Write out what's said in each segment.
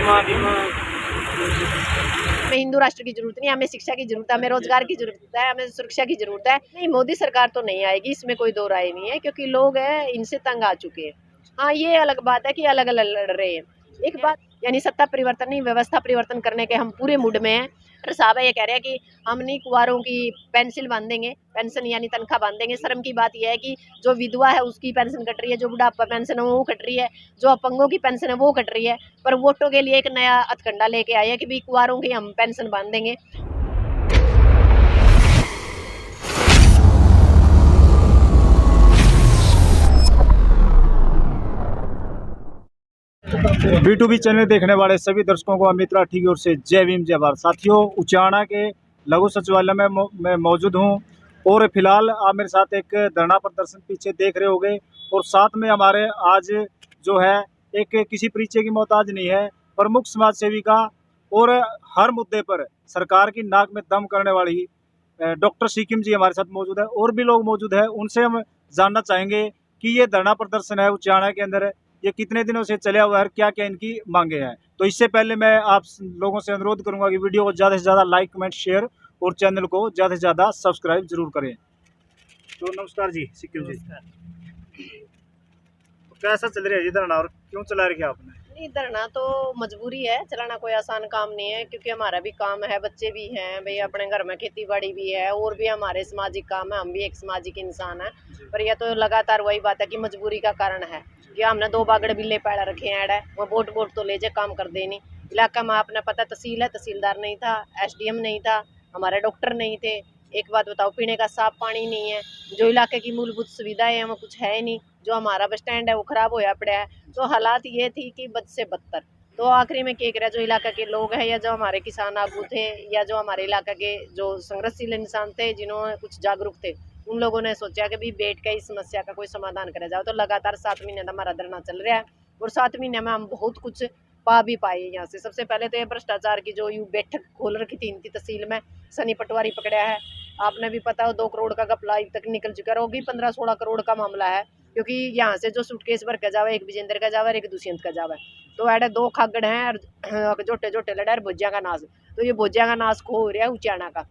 हमें हिंदू राष्ट्र की जरूरत नहीं, हमें शिक्षा की जरूरत है, हमें रोजगार की जरूरत है, हमें सुरक्षा की जरूरत है। नहीं, मोदी सरकार तो नहीं आएगी, इसमें कोई दो राय नहीं है, क्योंकि लोग हैं इनसे तंग आ चुके हैं। हाँ, ये अलग बात है कि अलग अलग लड़ रहे हैं। एक बात यानी सत्ता परिवर्तन नहीं, व्यवस्था परिवर्तन करने के हम पूरे मूड में हैं। डॉक्टर साहब ये कह रहे हैं कि हम नहीं कुंवारों की पेंसिल बांधेंगे, पेंशन यानी तनख्वाह बांधेंगे। शर्म की बात यह है कि जो विधवा है उसकी पेंशन कट रही है, जो बुढ़ापा पेंशन है वो कट रही है, जो अपंगों की पेंशन है वो कट रही है। पर वोटों के लिए एक नया हथकंडा लेके आए हैं कि भी कुंवारों की हम पेंशन बांधेंगे। B2B चैनल देखने वाले सभी दर्शकों को अमित राठी की ओर से जय भीम जय भारत। साथियों, उचाना के लघु सचिवालय में मैं मौजूद हूं और फिलहाल आप मेरे साथ एक धरना प्रदर्शन पीछे देख रहे होंगे। और साथ में हमारे आज जो है एक किसी परिचय की मोहताज नहीं है, प्रमुख समाज सेविका और हर मुद्दे पर सरकार की नाक में दम करने वाली डॉक्टर सिक्किम जी हमारे साथ मौजूद है। और भी लोग मौजूद है, उनसे हम जानना चाहेंगे कि ये धरना प्रदर्शन है उचाना के अंदर ये कितने दिनों से चला हुआ है, क्या क्या इनकी मांगे हैं। तो इससे पहले मैं आप लोगों से अनुरोध करूंगा कि वीडियो को ज़्यादा से ज़्यादा लाइक कमेंट शेयर और चैनल को ज़्यादा से ज़्यादा सब्सक्राइब जरूर करें। तो नमस्कार जी सिक्किम जी, तो कैसा चल रहा है ये धरना और क्यों चला रखा आपने? नहीं, धरना तो मजबूरी है, चलाना कोई आसान काम नहीं है, क्योंकि हमारा भी काम है, बच्चे भी हैं भाई, अपने घर में खेती बाड़ी भी है और भी हमारे सामाजिक काम है, हम भी एक सामाजिक इंसान है। पर यह तो लगातार वही बात है कि मजबूरी का कारण है कि हमने दो बागड़ बिल्ले पैड़ा रखे हैं। वो वोट तो ले जाए, काम कर दे नहीं। इलाका में आपने पता तहसील है, तहसीलदार नहीं था, SDM नहीं था, हमारे डॉक्टर नहीं थे। एक बात बताओ, पीने का साफ पानी नहीं है, जो इलाके की मूलभूत सुविधाएं हैं वो कुछ है नहीं, जो हमारा बस स्टैंड है वो खराब होया पड़ा है। तो हालात ये थी कि बद से बदतर। तो आखिरी में क्या करा, जो इलाका के लोग हैं या जो हमारे किसान आगू थे या जो हमारे इलाका के जो संघर्षशील इंसान थे जिन्होंने कुछ जागरूक थे, उन लोगों ने सोचा कि भी बैठ के इस समस्या का कोई समाधान करा जाओ। तो लगातार 7 महीने हमारा धरना चल रहा है और 7 महीने में हम बहुत कुछ पा भी पाए। यहाँ से सबसे पहले तो ये भ्रष्टाचार की जो यू बैठक खोल रखी थी इनकी तहसील में, सनी पटवारी पकड़ा है। आपने भी पता हो 2 करोड़ का घपला अब तक निकल चुका है, होगी 15-16 करोड़ का मामला है, क्योंकि यहाँ से जो सूटकेस भर के जावे, एक विजेंद्र का जावे और एक दुष्यंत का जावे। तो ऐडे 2 खागड़ हैं और जोटे जोटे लड़ा भुजिया का नाश। तो ये भुजिया का नाश खो हो रहा है उचाना का।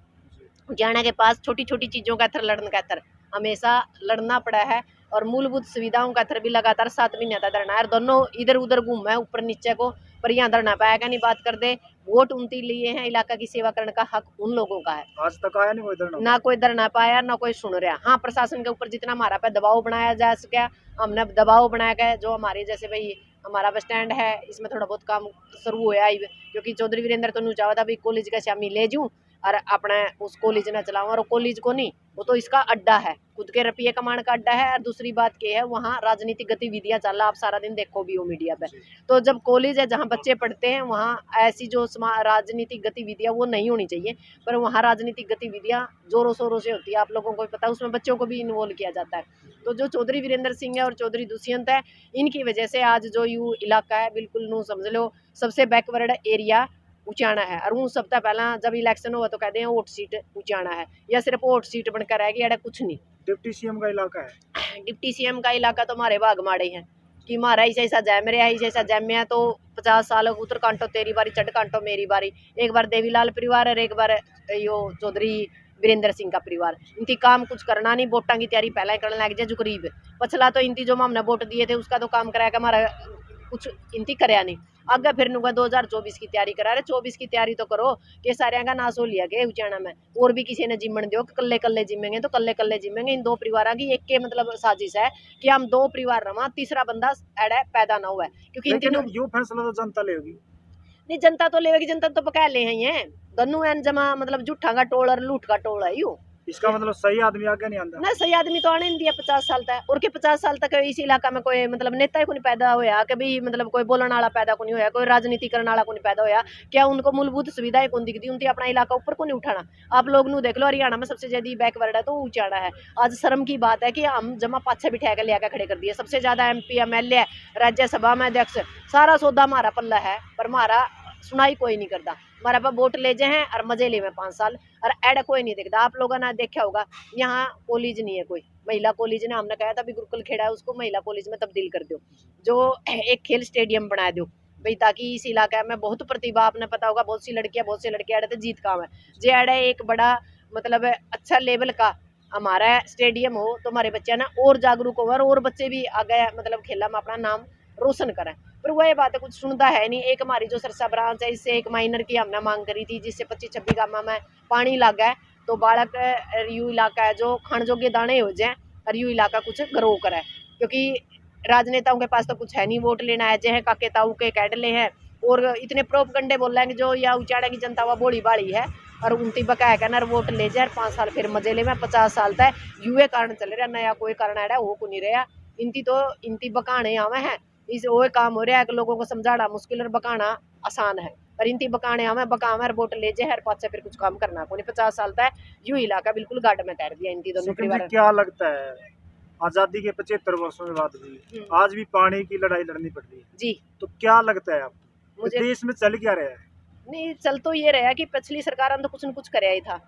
उचाना के पास छोटी छोटी चीज़ों का थर लड़न का थर हमेशा लड़ना पड़ा है और मूलभूत सुविधाओं का थर भी लगातार 7 महीने तक धरना है। दोनों इधर उधर घूम है ऊपर नीचे को, पर यहाँ धरना पाएगा नहीं। बात कर दे, वोट 29 लिए हैं, इलाका की सेवा करने का हक उन लोगों का है। आज तक आया नहीं कोई धरना? ना कोई धरना पाया, ना कोई सुन रहा। हाँ, प्रशासन के ऊपर जितना हमारा पे दबाव बनाया जा सका हमने दबाव बनाया गया। जो हमारे जैसे भाई हमारा बस स्टैंड है, इसमें थोड़ा बहुत काम शुरू हुआ है, क्योंकि चौधरी वीरेंद्र तो नहीं चाहता भाई कॉलेज का शामी ले जाऊँ और अपने उस कॉलेज न चलाऊँ। और कॉलेज को नहीं, वो तो इसका अड्डा है, खुद के रुपये कमाने का अड्डा है। और दूसरी बात क्या है, वहाँ राजनीतिक गतिविधियां चल रहा, आप सारा दिन देखो भी हो मीडिया पे। तो जब कॉलेज है जहाँ बच्चे पढ़ते हैं, वहाँ ऐसी जो राजनीतिक गतिविधियां वो नहीं होनी चाहिए। पर वहाँ राजनीतिक गतिविधियां जोरों शोरों से होती है, आप लोगों को भी पता है, उसमें बच्चों को भी इन्वॉल्व किया जाता है। तो जो चौधरी वीरेंद्र सिंह है और चौधरी दुष्यंत है, इनकी वजह से आज जो यू इलाका है बिल्कुल नू समझ लो सबसे बैकवर्ड एरिया उचाना है। और वो सबसे पहला जब इलेक्शन हुआ तो कहते हैं वोट सीट उचाना है, या सिर्फ वोट सीट बनकर रहेगी, अड़ा कुछ नहीं। डिप्टी CM का इलाका है। डिप्टी CM का इलाका तो हमारे बाग माड़े हैं कि हमारा ऐसा ऐसा जैम रहा है, ऐसा ऐसा जैम है। तो 50 साल उतर कांटो तेरी बारी, चढ़ कांटो मेरी बारी। एक बार देवीलाल परिवार और एक बार यो चौधरी वीरेंद्र सिंह का परिवार। इनकी काम कुछ करना नहीं, वोटा की तैयारी पहले करने लग जाए जो करीब पछला। तो इनकी जो हमने वोट दिए थे उसका तो काम कराया, हमारा कुछ इनती कराया नहीं। आगे फिर नुगा 2024 की तैयारी करा रहे। 24 की तैयारी तो करो कि सारे का नाश हो लिया गया उचाना में, और भी किसी ने जिम्मन दो कल्ले कल्ले जिम्मेंगे तो कल्ले कल्ले जिम्मेंगे। इन 2 परिवार की एक के मतलब साजिश है कि हम 2 परिवार रहा, तीसरा बंदा एड़ा पैदा ना हुआ है, क्योंकि इन तीनों यू फैसला तो जनता लेगी। नहीं, जनता तो लेगी, जनता तो पका ले हैं दोनों एन जमा मतलब जुठा का टोल और लूट का टोल है यू। इसका मतलब सही आदमी आगे नहीं आता ना, सही आदमी तो आने नहीं दिया 50 साल तक, और के 50 साल तक इस इलाका में कोई मतलब नेता को नहीं पैदा होया, कभी मतलब कोई बोलने वाला पैदा को नहीं होया, कोई राजनीति करने वाला को नहीं पैदा होया। क्या उनको मूलभूत सुविधाएं कौन दिखती, उनकी अपना इलाका ऊपर को नहीं उठाना। आप लोग नू देख लो, हरियाणा में सबसे ज्यादा बैकवर्ड है तो उचाड़ा है। आज शर्म की बात है कि हम जमा पाछे बिठा के लिया खड़े कर दिए। सबसे ज्यादा MP MLA राज्यसभा में अध्यक्ष, सारा सौदा हमारा पल्ला है, पर हमारा सुनाई कोई नहीं करता। हमारे पास वोट ले जाए हैं और मजे ले में 5 साल और एड कोई नहीं देखता। आप लोगों ने देखा होगा यहाँ कॉलेज नहीं है, कोई महिला कॉलेज ने, हमने कहा था भी गुरुकुल खेड़ा है उसको महिला कॉलेज में तब्दील कर दो, जो एक खेल स्टेडियम बना दो, भाई, ताकि इस इलाके में बहुत प्रतिभा, आपने पता होगा बहुत सी लड़कियां अड़े जीत काम है जे अड़े एक बड़ा मतलब अच्छा लेवल का हमारा स्टेडियम हो तो हमारे बच्चे ना और जागरूक हो और बच्चे भी आगे मतलब खेला में अपना नाम रोशन करें। पर वह बात कुछ सुनता है नहीं। एक हमारी जो सरसा ब्रांच है, इससे एक माइनर की हमने मांग करी थी, जिससे 25-26 गाँव में पानी लग गया तो बालक यू इलाका है जो खान जोगे दाने हो जाए और यू इलाका कुछ ग्रो करे, क्योंकि राजनेताओं के पास तो कुछ है नहीं। वोट लेना है जे काके ताऊ के कैडले हैं और इतने प्रोपगंडे बोल रहे हैं जो या उचाड़ा की जनता वा बोली बाड़ी है और उनती बकाया कहना वोट ले जाए 5 साल फिर मजे ले में 50 साल तक युवे कारण चल रहा, नया कोई कारण है वो को नहीं रहा। इनती बकाने आवे हैं, इस वो काम हो रहा है कि लोगों को समझाना मुश्किल और बकाना आसान है। पर इनती बकाने आवे बकावे और वोट ले जाए हर पास से फिर कुछ काम करना को नहीं। 50 साल तक यू इलाका बिल्कुल गाड़ में कर दिया इनती दोनों परिवार। क्या लगता है आजादी के 75 वर्षों के बाद भी आज भी पानी की लड़ाई लड़नी पड़ रही है जी, तो क्या लगता है आपको मुझे देश में चल क्या रहा है? नहीं चल तो ये रहा कि पिछली सरकार ने तो कुछ न कुछ कराया ही था।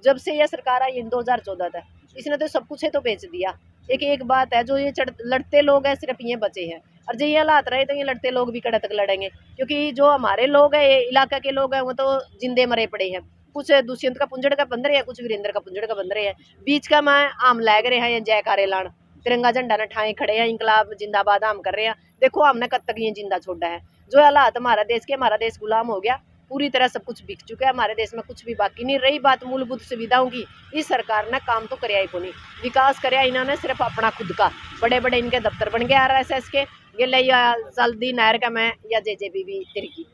जब से यह सरकार आई 2014 तक इसने तो सब कुछ है तो बेच दिया। एक बात है जो ये लड़ते लोग हैं सिर्फ ये बचे हैं और जो ये हालात रहे तो ये लड़ते लोग भी कड़े तक लड़ेंगे, क्योंकि जो हमारे लोग हैं इलाका के लोग हैं वो तो जिंदे मरे पड़े हैं। कुछ दुष्यंत का पुंजड़ का बंद रहे हैं, कुछ वीरेंद्र का पुंजड़ का बंद रहे हैं, बीच का मैं आम लैग रहे हैं जयकारे लान तिरंगा झंडा न ठाए खड़े हैं, इंकलाब जिंदाबाद आम कर रहे हैं। देखो हमने कब तक ये जिंदा छोड़ा है। जो हालात हमारा देश गुलाम हो गया, पूरी तरह सब कुछ बिक चुका है, हमारे देश में कुछ भी बाकी नहीं रही। बात मूलभूत सुविधाओं की, इस सरकार ने काम तो कराया ही को नहीं, विकास कराया इन्होंने सिर्फ अपना खुद का। बड़े बड़े इनके दफ्तर बन गए RSS के गिले या जल्दी नहर का मैं या JJBB तिरकी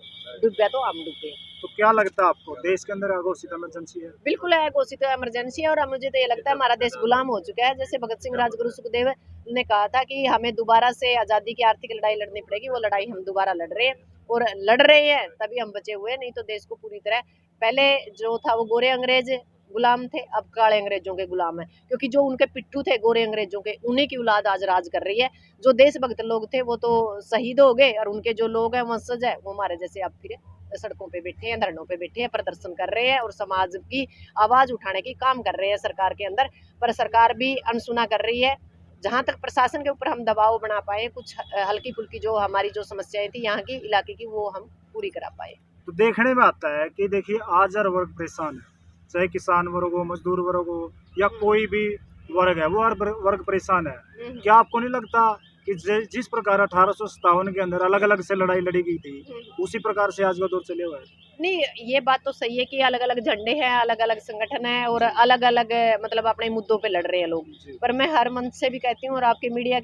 डूब गया तो हम डूबे। तो क्या लगता है आपको देश के अंदर घोषित इमरजेंसी है? बिल्कुल है, घोषित इमरजेंसी है और मुझे तो ये लगता है हमारा देश गुलाम हो चुका है। जैसे भगत सिंह राजगुरु सुखदेव ने कहा था कि हमें दोबारा से आज़ादी की आर्थिक लड़ाई लड़नी पड़ेगी, वो लड़ाई हम दोबारा लड़ रहे हैं और लड़ रहे हैं तभी हम बचे हुए, नहीं तो देश को पूरी तरह पहले जो था वो गोरे अंग्रेज गुलाम थे, अब काले अंग्रेजों के गुलाम है, क्योंकि जो उनके पिट्ठू थे गोरे अंग्रेजों के उन्हीं की औलाद आज राज कर रही है। जो देशभक्त लोग थे वो तो शहीद हो गए और उनके जो लोग हैं वंशज है वो हमारे जैसे अब फिर सड़कों पे बैठे हैं, धरनों पे बैठे हैं, प्रदर्शन कर रहे हैं और समाज की आवाज उठाने की काम कर रहे हैं सरकार के अंदर। पर सरकार भी अनसुना कर रही है। जहां तक प्रशासन के ऊपर हम दबाव बना पाए, कुछ हल्की फुल्की जो हमारी जो समस्याएं थी यहाँ की इलाके की वो हम पूरी करा पाए। तो देखने में आता है कि देखिए आज हर वर्ग परेशान है, चाहे किसान वर्ग हो, मजदूर वर्ग हो या कोई भी वर्ग है, वो हर वर्ग परेशान है। क्या आपको नहीं लगता कि जिस प्रकार 1857 के अंदर अलग अलग से लड़ाई लड़ी गई थी उसी प्रकार से आज का दौर चले हुआ है? नहीं, ये बात तो सही है कि अलग अलग झंडे हैं, अलग अलग संगठन है और अलग अलग मतलब अपने मुद्दों पे लड़ रहे हैं लोग। पर मैं हर मंच से भी कहती हूँ और आपके मीडिया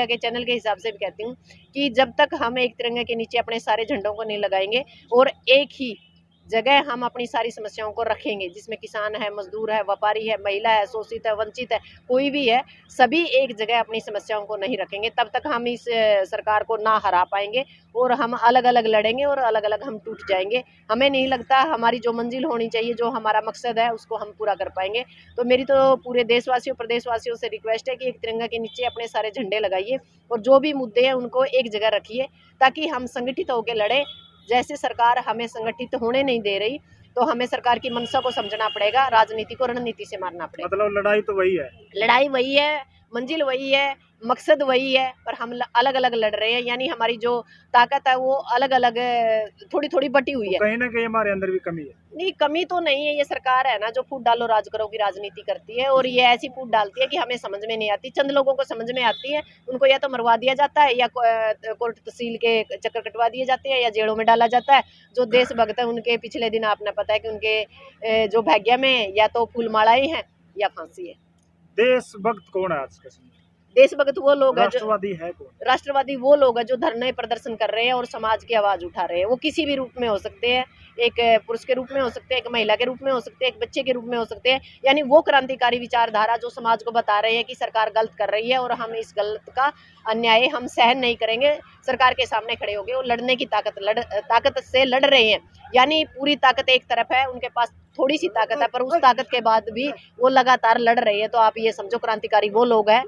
के चैनल के हिसाब से भी कहती हूँ कि जब तक हम एक तिरंगे के नीचे अपने सारे झंडों को नहीं लगाएंगे और एक ही जगह हम अपनी सारी समस्याओं को रखेंगे, जिसमें किसान है, मजदूर है, व्यापारी है, महिला है, शोषित है, वंचित है, कोई भी है, सभी एक जगह अपनी समस्याओं को नहीं रखेंगे, तब तक हम इस सरकार को ना हरा पाएंगे और हम अलग अलग लड़ेंगे और अलग अलग हम टूट जाएंगे। हमें नहीं लगता हमारी जो मंजिल होनी चाहिए, जो हमारा मकसद है उसको हम पूरा कर पाएंगे। तो मेरी तो पूरे देशवासियों प्रदेशवासियों से रिक्वेस्ट है कि एक तिरंगा के नीचे अपने सारे झंडे लगाइए और जो भी मुद्दे हैं उनको एक जगह रखिए, ताकि हम संगठित होकर लड़े। जैसे सरकार हमें संगठित होने नहीं दे रही तो हमें सरकार की मंशा को समझना पड़ेगा, राजनीति को रणनीति से मारना पड़ेगा। मतलब लड़ाई तो वही है, लड़ाई वही है, मंजिल वही है, मकसद वही है, पर हम अलग अलग लड़ रहे हैं। यानी हमारी जो ताकत है वो अलग अलग थोड़ी थोड़ी बटी हुई है। कहीं ना कहीं हमारे अंदर भी कमी है। नहीं, कमी तो नहीं है। ये सरकार है ना जो फूट डालो राज करो की राजनीति करती है और ये ऐसी फूट डालती है कि हमें समझ में नहीं आती। चंद लोगों को समझ में आती है, उनको या तो मरवा दिया जाता है या कोर्ट तहसील के चक्कर कटवा दिए जाते हैं या जेलों में डाला जाता है। जो देशभक्त है उनके पिछले दिन आपने पता है कि उनके जो भाग्य में या तो फूलमालाएं हैं या फांसी है। देशभक्त कौन है आज के समय? देशभक्त वो लोग हैं, राष्ट्रवादी है कौन? राष्ट्रवादी वो लोग हैं जो धरने प्रदर्शन कर रहे हैं और समाज की आवाज उठा रहे हैं। वो किसी भी रूप में हो सकते हैं, एक पुरुष के रूप में हो सकते हैं, एक महिला के रूप में हो सकते हैं, एक बच्चे के रूप में हो सकते हैं। यानी वो क्रांतिकारी विचारधारा जो समाज को बता रहे हैं कि सरकार गलत कर रही है और हम इस गलत का अन्याय हम सहन नहीं करेंगे, सरकार के सामने खड़े हो गए और लड़ने की ताकत से लड़ रहे हैं। यानी पूरी ताकत एक तरफ है, उनके पास थोड़ी सी ताकत है, पर उस ताकत के बाद भी वो लगातार लड़ रहे हैं। तो आप ये समझो क्रांतिकारी वो लोग हैं,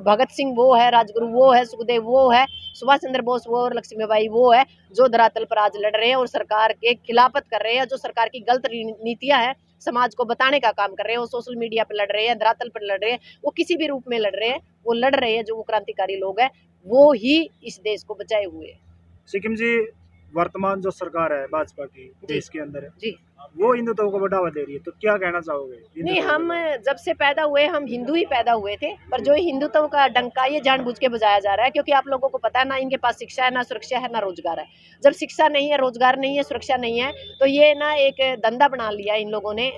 भगत सिंह वो है, राजगुरु वो है, सुखदेव वो है, सुभाष चंद्र बोस वो और लक्ष्मीबाई वो है, जो धरातल पर आज लड़ रहे हैं और सरकार के खिलाफत कर रहे हैं। जो सरकार की गलत नीतियां हैं समाज को बताने का काम कर रहे हैं। वो सोशल मीडिया पर लड़ रहे हैं, धरातल पर लड़ रहे हैं, वो किसी भी रूप में लड़ रहे हैं, वो लड़ रहे हैं। जो वो क्रांतिकारी लोग हैं वो ही इस देश को बचाए हुए हैं। सिक्किम जी, वर्तमान जो सरकार है भाजपा की देश के अंदर, जी वो हिंदुत्व को बढ़ावा दे रही है, तो क्या कहना चाहोगे? नहीं, हिंदुत्व हम को जब से पैदा हुए हम हिंदू ही पैदा हुए थे, पर जो हिंदुत्व का डंका ये जानबूझ के बजाया जा रहा है, क्योंकि आप लोगों को पता है ना, इनके पास शिक्षा है, ना सुरक्षा है, ना रोजगार है। जब शिक्षा नहीं है, रोजगार नहीं है, सुरक्षा नहीं है, तो ये ना एक धंधा बना लिया इन लोगों ने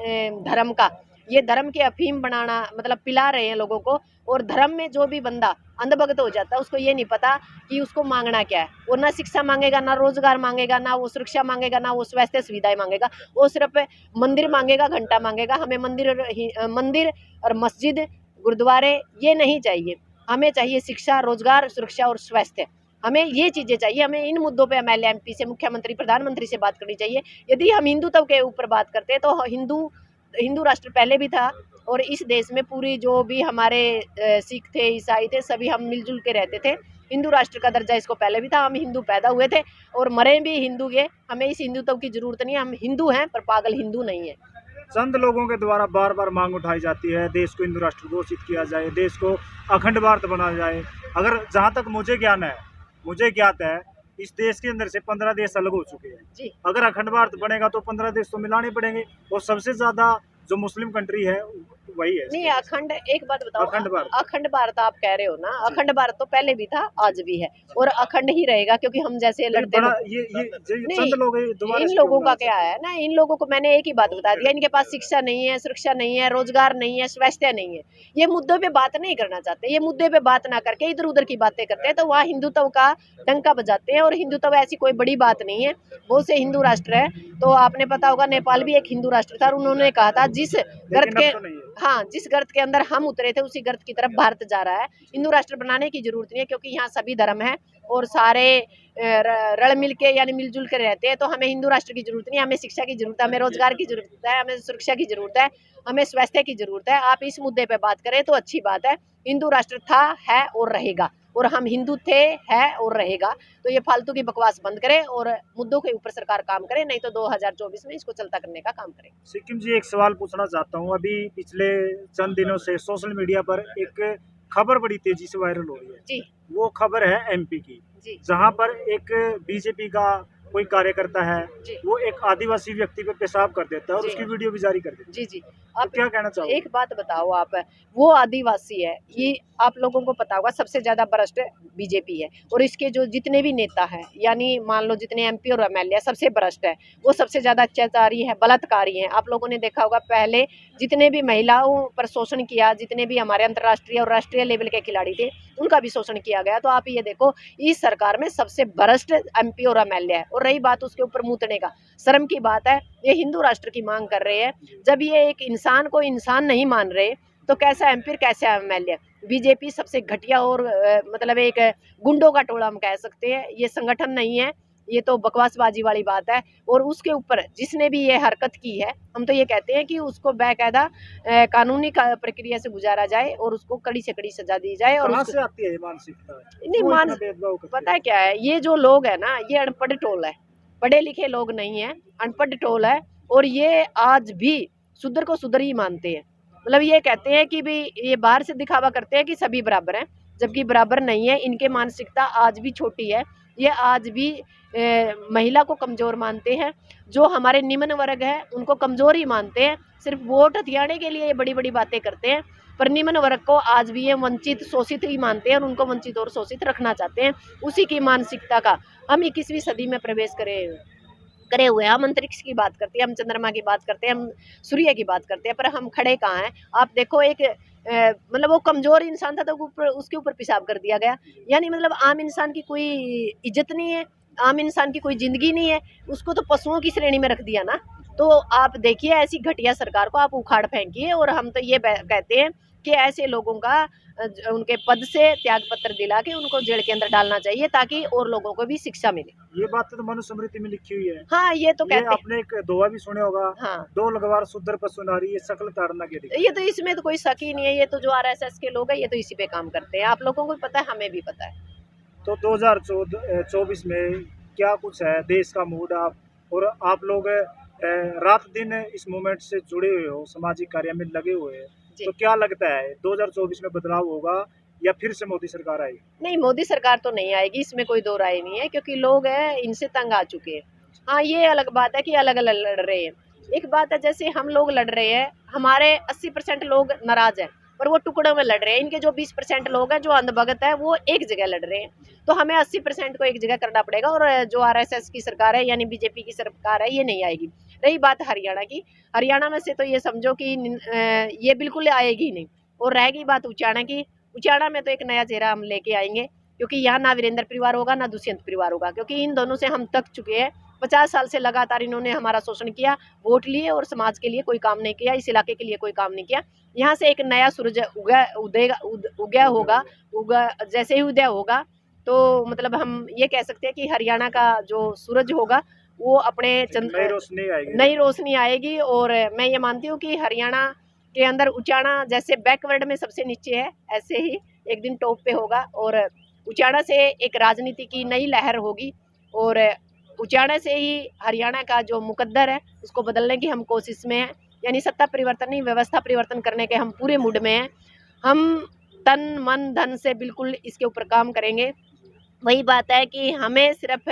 धर्म का। ये धर्म के अफीम बनाना, मतलब पिला रहे हैं लोगों को। और धर्म में जो भी बंदा अंधभक्त हो जाता है, उसको ये नहीं पता कि उसको मांगना क्या है। वो ना शिक्षा मांगेगा, ना रोजगार मांगेगा, ना वो सुरक्षा मांगेगा, ना वो स्वास्थ्य सुविधाएं मांगेगा। वो सिर्फ मंदिर मांगेगा, घंटा मांगेगा। हमें मंदिर और मस्जिद, गुरुद्वारे ये नहीं चाहिए। हमें चाहिए शिक्षा, रोजगार, सुरक्षा और स्वास्थ्य। हमें ये चीजें चाहिए। हमें इन मुद्दों पे एमएलए, एमपी से, मुख्यमंत्री, प्रधानमंत्री से बात करनी चाहिए। यदि हम हिंदुत्व के ऊपर बात करते हैं, तो हिंदू राष्ट्र पहले भी था। और इस देश में पूरी जो भी हमारे सिख थे, ईसाई थे, सभी हम मिलजुल के रहते थे। हिंदू राष्ट्र का दर्जा इसको पहले भी था। हम हिंदू पैदा हुए थे और मरे भी हिंदू के। हमें इस हिंदुत्व की जरूरत नहीं है। हम हिंदू हैं, पर पागल हिंदू नहीं है। चंद लोगों के द्वारा बार बार मांग उठाई जाती है, देश को हिंदू राष्ट्र घोषित किया जाए, देश को अखंड भारत बनाया जाए। अगर जहाँ तक मुझे ज्ञात है, इस देश के अंदर से 15 देश अलग हो चुके हैं जी अगर अखंड भारत बनेगा तो 15 देश तो मिलाने पड़ेंगे, और सबसे ज्यादा जो मुस्लिम कंट्री है वही है। नहीं, अखंड, एक बात बताओ, अखंड भारत आप कह रहे हो ना, अखंड भारत तो पहले भी था, आज भी है, और अखंड ही रहेगा। क्योंकि हम जैसे लड़ते बड़ा हैं। चंद लोग दोबारा इन लोगों का क्या है ना, इन लोगों को मैंने एक ही बात बता दिया, इनके पास शिक्षा नहीं है, सुरक्षा नहीं है, रोजगार नहीं है, स्वास्थ्य नहीं है। ये मुद्दों पे बात नहीं करना चाहते। ये मुद्दे पे बात ना करके इधर उधर की बातें करते हैं, तो वहाँ हिंदुत्व का डंका बजाते हैं। और हिंदुत्व ऐसी कोई बड़ी बात नहीं है। बहुत से हिंदू राष्ट्र है। तो आपने पता होगा, नेपाल भी एक हिंदू राष्ट्र था, और उन्होंने कहा था जिस गर्त के, हाँ, जिस गर्त के अंदर हम उतरे थे, उसी गर्त की तरफ भारत जा रहा है। हिंदू राष्ट्र बनाने की जरूरत नहीं है, क्योंकि यहाँ सभी धर्म है और सारे रल मिल के, यानी मिलजुल कर रहते हैं। तो हमें हिंदू राष्ट्र की जरूरत नहीं है। हमें शिक्षा की जरूरत है, हमें रोजगार की जरूरत है, हमें सुरक्षा की जरूरत है, हमें स्वास्थ्य की जरूरत है। आप इस मुद्दे पे बात करें तो अच्छी बात है। हिंदू राष्ट्र था, है और रहेगा, और हम हिंदू थे, है और रहेगा। तो ये फालतू की बकवास बंद करें और मुद्दों के ऊपर सरकार काम करे, नहीं तो 2024 में इसको चलता करने का काम करे। सिक्किम जी, एक सवाल पूछना चाहता हूँ। अभी पिछले चंद दिनों से सोशल मीडिया पर एक खबर बड़ी तेजी से वायरल हो रही है जी वो खबर है एमपी की, जी जहां पर एक बीजेपी का कोई कार्यकर्ता है, जी वो एक आदिवासी व्यक्ति पे पेशाब कर देता है और जी उसकी वीडियो भी जारी कर देता है। जी जी। तो आप क्या कहना चाहोगे? एक बात बताओ, आप, वो आदिवासी है, ये आप लोगों को पता होगा, सबसे ज्यादा भ्रष्ट बीजेपी है। और इसके जो जितने भी नेता हैं, यानी मान लो जितने एमपी और एमएलए, सबसे भ्रष्ट है। वो सबसे ज्यादा अत्याचारी है, बलात्कारी है। आप लोगों ने देखा होगा, पहले जितने भी महिलाओं पर शोषण किया, जितने भी हमारे अंतर्राष्ट्रीय और राष्ट्रीय लेवल के खिलाड़ी थे, उनका भी शोषण किया गया। तो आप ये देखो, इस सरकार में सबसे भ्रष्ट एमपी और एमएलए है। और रही बात उसके ऊपर मूतने का, शर्म की बात है। ये हिंदू राष्ट्र की मांग कर रहे हैं। जब ये एक इंसान को इंसान नहीं मान रहे, तो कैसा एमपी, कैसा एमएलए? बीजेपी सबसे घटिया और मतलब एक गुंडों का टोला हम कह सकते हैं। ये संगठन नहीं है, ये तो बकवासबाजी वाली बात है। और उसके ऊपर जिसने भी ये हरकत की है, हम तो ये कहते हैं कि उसको बाकायदा कानूनी प्रक्रिया से गुजारा जाए और उसको कड़ी से कड़ी सजा दी जाए। और कहाँ से आती है ये मानसिकता? नहीं, मान पता है क्या है, ये जो लोग है ना, ये अनपढ़ टोल है, पढ़े लिखे लोग नहीं है, अनपढ़ टोल है। और ये आज भी सुधर को सुधर ही मानते हैं। मतलब ये कहते हैं कि भाई, ये बाहर से दिखावा करते हैं कि सभी बराबर हैं, जबकि बराबर नहीं है। इनके मानसिकता आज भी छोटी है। ये आज भी महिला को कमजोर मानते हैं। जो हमारे निम्न वर्ग है, उनको कमजोर ही मानते हैं। सिर्फ वोट हथियाने के लिए ये बड़ी बड़ी बातें करते हैं। पर निम्न वर्ग को आज भी ये वंचित, शोषित ही मानते हैं, और उनको वंचित और शोषित रखना चाहते हैं। उसी की मानसिकता का हम 21वीं सदी में प्रवेश करे हुए हैं। हम अंतरिक्ष की बात करते हैं, हम चंद्रमा की बात करते हैं, हम सूर्य की बात करते हैं, पर हम खड़े कहाँ हैं? आप देखो, एक मतलब वो कमजोर इंसान था, तो उसके ऊपर पेशाब कर दिया गया। यानी मतलब आम इंसान की कोई इज्जत नहीं है, आम इंसान की कोई जिंदगी नहीं है, उसको तो पशुओं की श्रेणी में रख दिया ना। तो आप देखिए, ऐसी घटिया सरकार को आप उखाड़ फेंकिए। और हम तो ये कहते हैं कि ऐसे लोगों का उनके पद से त्याग पत्र दिला के उनको जेल के अंदर डालना चाहिए, ताकि और लोगों को भी शिक्षा मिले। ये बात तो मनुस्मृति में लिखी हुई है। हाँ, ये तो कहते हैं। आपने एक दोहा भी सुने होगा, हाँ, दो लगवार सुंदर पशु नारी, ये सकल ताड़ना के दिखे। ये तो, इसमें तो कोई शक ही नहीं है। ये तो जो आरएसएस के लोग हैं, ये तो इसी पे काम करते हैं। आप लोगों को भी पता है, हमें भी पता है। तो 2024 में क्या कुछ है देश का मूड? और आप लोग रात दिन इस मूवमेंट से जुड़े हुए हो, सामाजिक कार्य में लगे हुए हैं, तो क्या लगता है 2024 में बदलाव होगा या फिर से मोदी सरकार आएगी? नहीं, मोदी सरकार तो नहीं आएगी, इसमें कोई दो राय नहीं है, क्योंकि लोग हैं इनसे तंग आ चुके हैं। हाँ, ये अलग बात है कि अलग अलग लड़ रहे हैं। एक बात है जैसे हम लोग लड़ रहे हैं, हमारे 80% लोग नाराज हैं, पर वो टुकड़ों में लड़ रहे हैं। इनके जो 20% लोग हैं जो अंधभगत है वो एक जगह लड़ रहे हैं। तो हमें 80% को एक जगह करना पड़ेगा, और जो RSS की सरकार है यानी बीजेपी की सरकार है, ये नहीं आएगी। रही बात हरियाणा की, हरियाणा में से तो ये समझो कि ये बिल्कुल आएगी नहीं। और रहेगी बात उचाना की, उचाना में तो एक नया चेहरा हम लेके आएंगे, क्योंकि यहाँ ना वीरेंद्र परिवार होगा ना दुष्यंत परिवार होगा, क्योंकि इन दोनों से हम थक चुके हैं। 50 साल से लगातार इन्होंने हमारा शोषण किया, वोट लिए और समाज के लिए कोई काम नहीं किया, इस इलाके के लिए कोई काम नहीं किया। यहाँ से एक नया सूरज उगा जैसे ही उदय होगा, तो मतलब हम ये कह सकते हैं कि हरियाणा का जो सूरज होगा वो अपने नई रोशनी आएगी। और मैं ये मानती हूँ कि हरियाणा के अंदर उचाना जैसे बैकवर्ड में सबसे नीचे है, ऐसे ही एक दिन टॉप पे होगा। और उचाना से एक राजनीति की नई लहर होगी, और उचाना से ही हरियाणा का जो मुकद्दर है उसको बदलने की हम कोशिश में हैं। यानी सत्ता परिवर्तन नहीं, व्यवस्था परिवर्तन करने के हम पूरे मूड में हैं। हम तन मन धन से बिल्कुल इसके ऊपर काम करेंगे। वही बात है कि हमें सिर्फ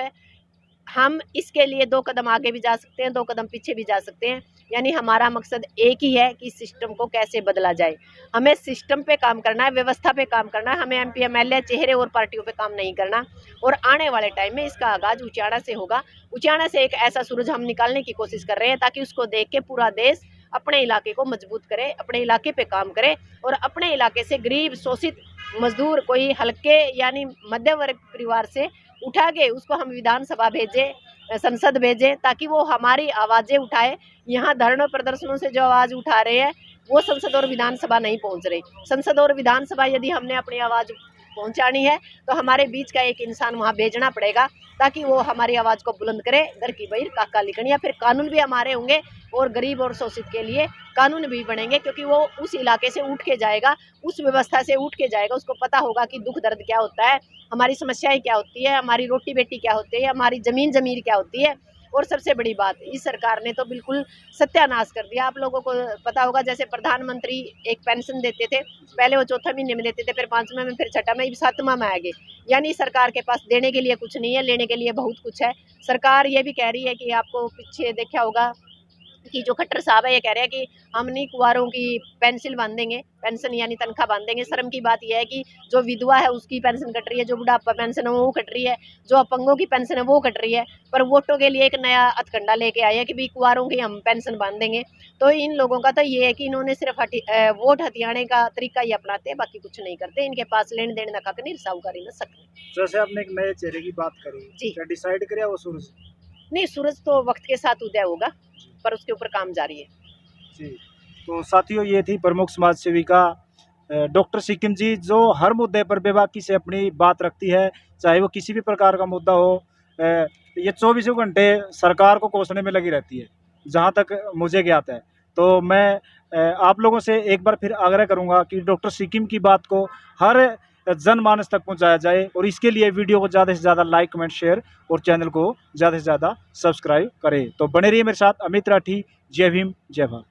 हम इसके लिए 2 कदम आगे भी जा सकते हैं, 2 कदम पीछे भी जा सकते हैं। यानी हमारा मकसद एक ही है कि सिस्टम को कैसे बदला जाए। हमें सिस्टम पे काम करना है, व्यवस्था पे काम करना है। हमें MP MLA चेहरे और पार्टियों पे काम नहीं करना। और आने वाले टाइम में इसका आगाज उचाना से होगा। उचाना से एक ऐसा सूरज हम निकालने की कोशिश कर रहे हैं, ताकि उसको देख के पूरा देश अपने इलाके को मजबूत करे, अपने इलाके पे काम करे, और अपने इलाके से गरीब, शोषित मजदूर, कोई हल्के यानी मध्य वर्ग परिवार से उठा के उसको हम विधानसभा भेजें, संसद भेजें, ताकि वो हमारी आवाज़ें उठाए। यहाँ धरनों प्रदर्शनों से जो आवाज़ उठा रहे हैं वो संसद और विधानसभा नहीं पहुँच रही। संसद और विधानसभा यदि हमने अपनी आवाज़ पहुँचानी है तो हमारे बीच का एक इंसान वहाँ भेजना पड़ेगा, ताकि वो हमारी आवाज़ को बुलंद करे। घर की बहिर काका लिखनी, या फिर कानून भी हमारे होंगे, और गरीब और शोषित के लिए कानून भी बनेंगे, क्योंकि वो उस इलाके से उठ के जाएगा, उस व्यवस्था से उठ के जाएगा। उसको पता होगा कि दुख दर्द क्या होता है, हमारी समस्याएं क्या होती है, हमारी रोटी बेटी क्या होती है, हमारी ज़मीन ज़मीर क्या होती है। और सबसे बड़ी बात, इस सरकार ने तो बिल्कुल सत्यानाश कर दिया। आप लोगों को पता होगा, जैसे प्रधानमंत्री एक पेंशन देते थे, पहले वो 4 महीने में देते थे, फिर 5वें में, फिर 6 में, 7वां में आ गए। यानी सरकार के पास देने के लिए कुछ नहीं है, लेने के लिए बहुत कुछ है। सरकार ये भी कह रही है कि आपको पीछे देखा होगा कि जो खट्टर साहब है ये कह रहे हैं कि हम नहीं कुंवारों की पेंसिल बांधेंगे, पेंशन यानी तनख्वाह बांधेंगे। शर्म की बात यह है कि जो विधवा है उसकी पेंशन कट रही है, जो बुढ़ापा पेंशन है वो कट रही है, जो अपंगों की पेंशन है वो कट रही है। पर वोटों के लिए एक नया हथकंडा लेके आए हैं कि भाई कुंवारों की हम पेंशन बांधेंगे। तो इन लोगों का तो ये है कि इन्होंने सिर्फ वोट हथियाने का तरीका ही अपनाते हैं, बाकी कुछ नहीं करते। इनके पास लेन देन ना कक नहीं, साहूकारी न सकते। जैसे आपने एक नए चेहरे की बात करी जी, क्या डिसाइड किया वो सूरज? नहीं, सूरज तो वक्त के साथ उदय होगा, पर उसके ऊपर काम जारी है। जी, तो साथियों ये थी प्रमुख समाज सेविका डॉक्टर सिक्किम जी, जो हर मुद्दे पर बेबाकी से अपनी बात रखती है, चाहे वो किसी भी प्रकार का मुद्दा हो। ये 24 घंटे सरकार को कोसने में लगी रहती है, जहाँ तक मुझे ज्ञात है। तो मैं आप लोगों से एक बार फिर आग्रह करूँगा कि डॉक्टर सिक्किम की बात को हर जनमानस तक पहुँचाया जाए, और इसके लिए वीडियो को ज़्यादा से ज़्यादा लाइक, कमेंट, शेयर, और चैनल को ज़्यादा से ज़्यादा सब्सक्राइब करें। तो बने रहिए मेरे साथ। अमित राठी। जय भीम, जय भारत।